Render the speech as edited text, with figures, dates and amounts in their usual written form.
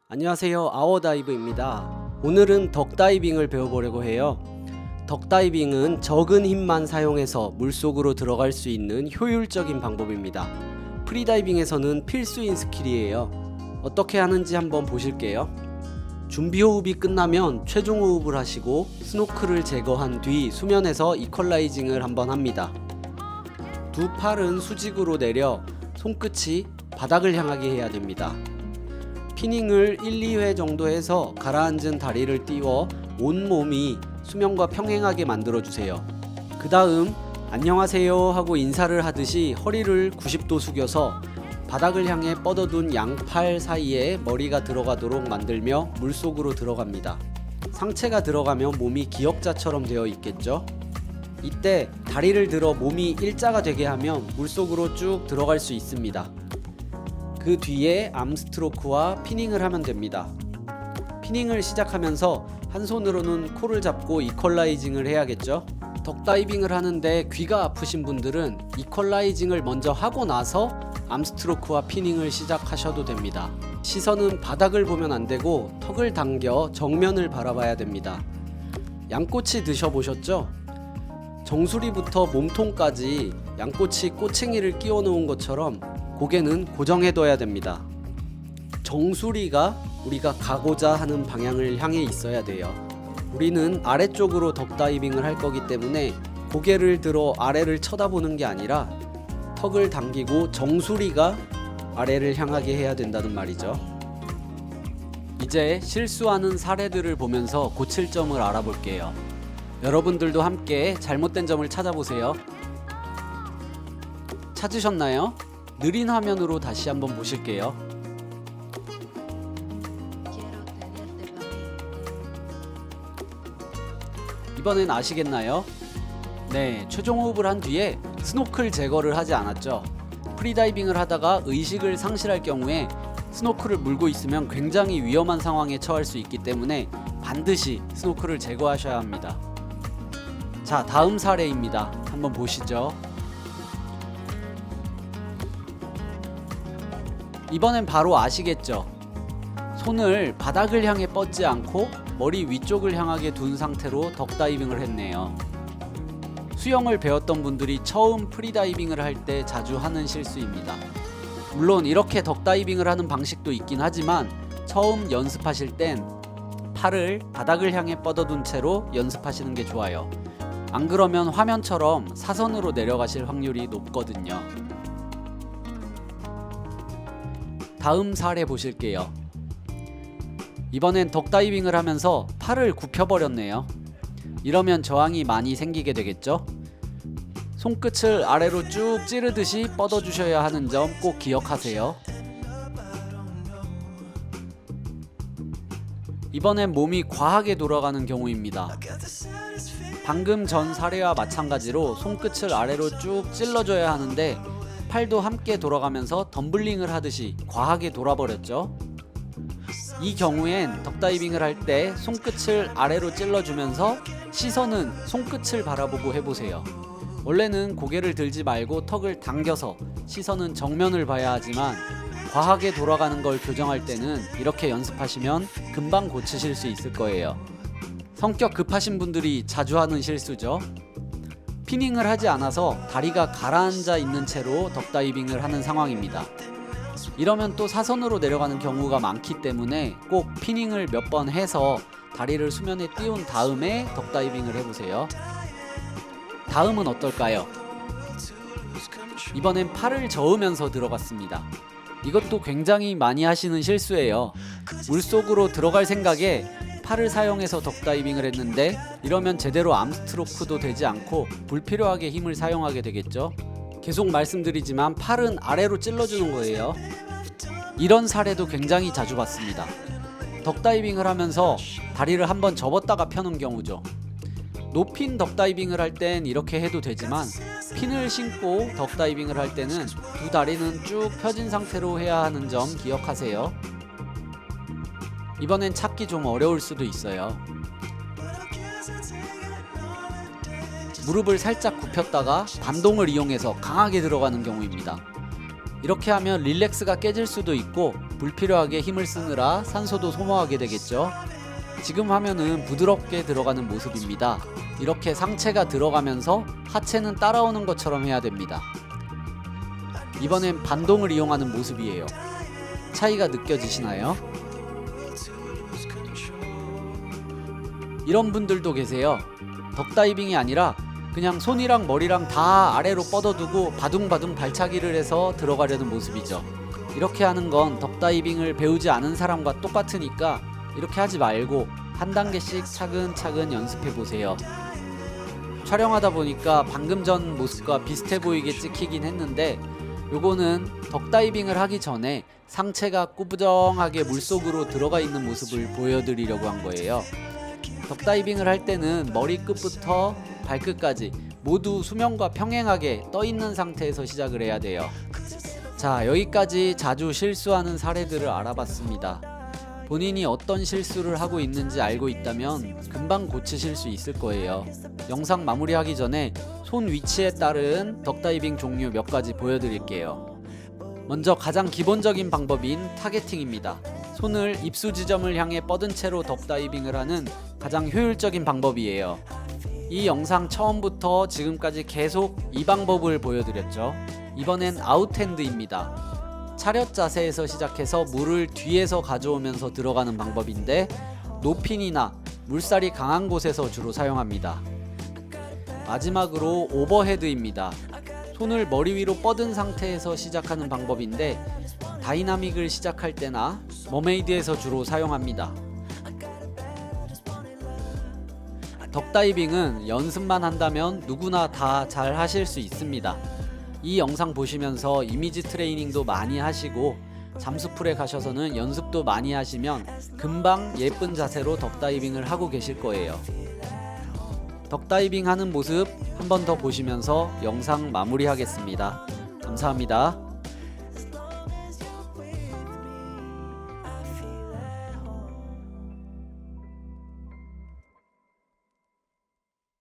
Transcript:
안녕하세요, 아워다이브입니다. 오늘은 덕다이빙을 배워보려고 해요. 덕다이빙은 적은 힘만 사용해서 물속으로 들어갈 수 있는 효율적인 방법입니다. 프리다이빙에서는 필수인 스킬이에요. 어떻게 하는지 한번 보실게요. 준비 호흡이 끝나면 최종 호흡을 하시고 스노클을 제거한 뒤 수면에서 이퀄라이징을 한번 합니다. 두 팔은 수직으로 내려 손끝이 바닥을 향하게 해야 됩니다. 피닝을 1, 2회 정도 해서 가라앉은 다리를 띄워 온몸이 수면과 평행하게 만들어주세요. 그 다음 안녕하세요 하고 인사를 하듯이 허리를 90도 숙여서 바닥을 향해 뻗어둔 양팔 사이에 머리가 들어가도록 만들며 물속으로 들어갑니다. 상체가 들어가면 몸이 기역자처럼 되어 있겠죠? 이때 다리를 들어 몸이 일자가 되게 하면 물속으로 쭉 들어갈 수 있습니다. 그 뒤에 암스트로크와 피닝을 하면 됩니다. 피닝을 시작하면서 한 손으로는 코를 잡고 이퀄라이징을 해야겠죠. 덕다이빙을 하는데 귀가 아프신 분들은 이퀄라이징을 먼저 하고 나서 암스트로크와 피닝을 시작하셔도 됩니다. 시선은 바닥을 보면 안 되고 턱을 당겨 정면을 바라봐야 됩니다. 양꼬치 드셔보셨죠? 정수리부터 몸통까지 양꼬치 꼬챙이를 끼워 놓은 것처럼 고개는 고정해둬야 됩니다. 정수리가 우리가 가고자 하는 방향을 향해 있어야 돼요. 우리는 아래쪽으로 덕다이빙을 할 거기 때문에 고개를 들어 아래를 쳐다보는 게 아니라 턱을 당기고 정수리가 아래를 향하게 해야 된다는 말이죠. 이제 실수하는 사례들을 보면서 고칠 점을 알아볼게요. 여러분들도 함께 잘못된 점을 찾아보세요. 찾으셨나요? 느린 화면으로 다시 한번 보실게요. 이번엔 아시겠나요? 네, 최종 호흡을 한 뒤에 스노클 제거를 하지 않았죠. 프리다이빙을 하다가 의식을 상실할 경우에 스노클을 물고 있으면 굉장히 위험한 상황에 처할 수 있기 때문에 반드시 스노클을 제거하셔야 합니다. 자, 다음 사례입니다. 한번 보시죠. 이번엔 바로 아시겠죠? 손을 바닥을 향해 뻗지 않고 머리 위쪽을 향하게 둔 상태로 덕다이빙을 했네요. 수영을 배웠던 분들이 처음 프리다이빙을 할 때 자주 하는 실수입니다. 물론 이렇게 덕다이빙을 하는 방식도 있긴 하지만 처음 연습하실 땐 팔을 바닥을 향해 뻗어둔 채로 연습하시는 게 좋아요. 안 그러면 화면처럼 사선으로 내려가실 확률이 높거든요. 다음 사례 보실게요. 이번엔 덕다이빙을 하면서 팔을 굽혀버렸네요. 이러면 저항이 많이 생기게 되겠죠? 손끝을 아래로 쭉 찌르듯이 뻗어주셔야 하는 점 꼭 기억하세요. 이번엔 몸이 과하게 돌아가는 경우입니다. 방금 전 사례와 마찬가지로 손끝을 아래로 쭉 찔러줘야 하는데 팔도 함께 돌아가면서 덤블링을 하듯이 과하게 돌아버렸죠. 이 경우엔 덕다이빙을 할 때 손끝을 아래로 찔러주면서 시선은 손끝을 바라보고 해보세요. 원래는 고개를 들지 말고 턱을 당겨서 시선은 정면을 봐야 하지만 과하게 돌아가는 걸 교정할 때는 이렇게 연습하시면 금방 고치실 수 있을 거예요. 성격 급하신 분들이 자주 하는 실수죠. 피닝을 하지 않아서 다리가 가라앉아 있는 채로 덕다이빙을 하는 상황입니다. 이러면 또 사선으로 내려가는 경우가 많기 때문에 꼭 피닝을 몇 번 해서 다리를 수면에 띄운 다음에 덕다이빙을 해보세요. 다음은 어떨까요? 이번엔 팔을 저으면서 들어갔습니다. 이것도 굉장히 많이 하시는 실수예요. 물속으로 들어갈 생각에 팔을 사용해서 덕다이빙을 했는데 이러면 제대로 암스트로크도 되지 않고 불필요하게 힘을 사용하게 되겠죠. 계속 말씀드리지만 팔은 아래로 찔러주는 거예요. 이런 사례도 굉장히 자주 봤습니다. 덕다이빙을 하면서 다리를 한번 접었다가 펴는 경우죠. 높인 덕다이빙을 할 땐 이렇게 해도 되지만 핀을 신고 덕다이빙을 할 때는 두 다리는 쭉 펴진 상태로 해야 하는 점 기억하세요. 이번엔 찾기 좀 어려울 수도 있어요. 무릎을 살짝 굽혔다가 반동을 이용해서 강하게 들어가는 경우입니다. 이렇게 하면 릴렉스가 깨질 수도 있고 불필요하게 힘을 쓰느라 산소도 소모하게 되겠죠. 지금 화면은 부드럽게 들어가는 모습입니다. 이렇게 상체가 들어가면서 하체는 따라오는 것처럼 해야 됩니다. 이번엔 반동을 이용하는 모습이에요. 차이가 느껴지시나요? 이런 분들도 계세요. 덕다이빙이 아니라 그냥 손이랑 머리랑 다 아래로 뻗어두고 바둥바둥 발차기를 해서 들어가려는 모습이죠. 이렇게 하는 건 덕다이빙을 배우지 않은 사람과 똑같으니까 이렇게 하지 말고 한 단계씩 차근차근 연습해 보세요. 촬영하다 보니까 방금 전 모습과 비슷해 보이게 찍히긴 했는데 요거는 덕다이빙을 하기 전에 상체가 꾸부정하게 물속으로 들어가 있는 모습을 보여드리려고 한 거예요. 덕다이빙을 할 때는 머리 끝부터 발끝까지 모두 수면과 평행하게 떠 있는 상태에서 시작을 해야 돼요. 자, 여기까지 자주 실수하는 사례들을 알아봤습니다. 본인이 어떤 실수를 하고 있는지 알고 있다면 금방 고치실 수 있을 거예요. 영상 마무리하기 전에 손 위치에 따른 덕다이빙 종류 몇 가지 보여드릴게요. 먼저 가장 기본적인 방법인 타겟팅입니다. 손을 입수 지점을 향해 뻗은 채로 덕다이빙을 하는 가장 효율적인 방법이에요. 이 영상 처음부터 지금까지 계속 이 방법을 보여드렸죠. 이번엔 아웃핸드입니다. 차렷 자세에서 시작해서 물을 뒤에서 가져오면서 들어가는 방법인데 노핀이나 물살이 강한 곳에서 주로 사용합니다. 마지막으로 오버헤드입니다. 손을 머리 위로 뻗은 상태에서 시작하는 방법인데 다이나믹을 시작할 때나 머메이드에서 주로 사용합니다. 덕다이빙은 연습만 한다면 누구나 다 잘 하실 수 있습니다. 이 영상 보시면서 이미지 트레이닝도 많이 하시고 잠수풀에 가셔서는 연습도 많이 하시면 금방 예쁜 자세로 덕다이빙을 하고 계실 거예요. 덕다이빙 하는 모습 한 번 더 보시면서 영상 마무리하겠습니다. 감사합니다.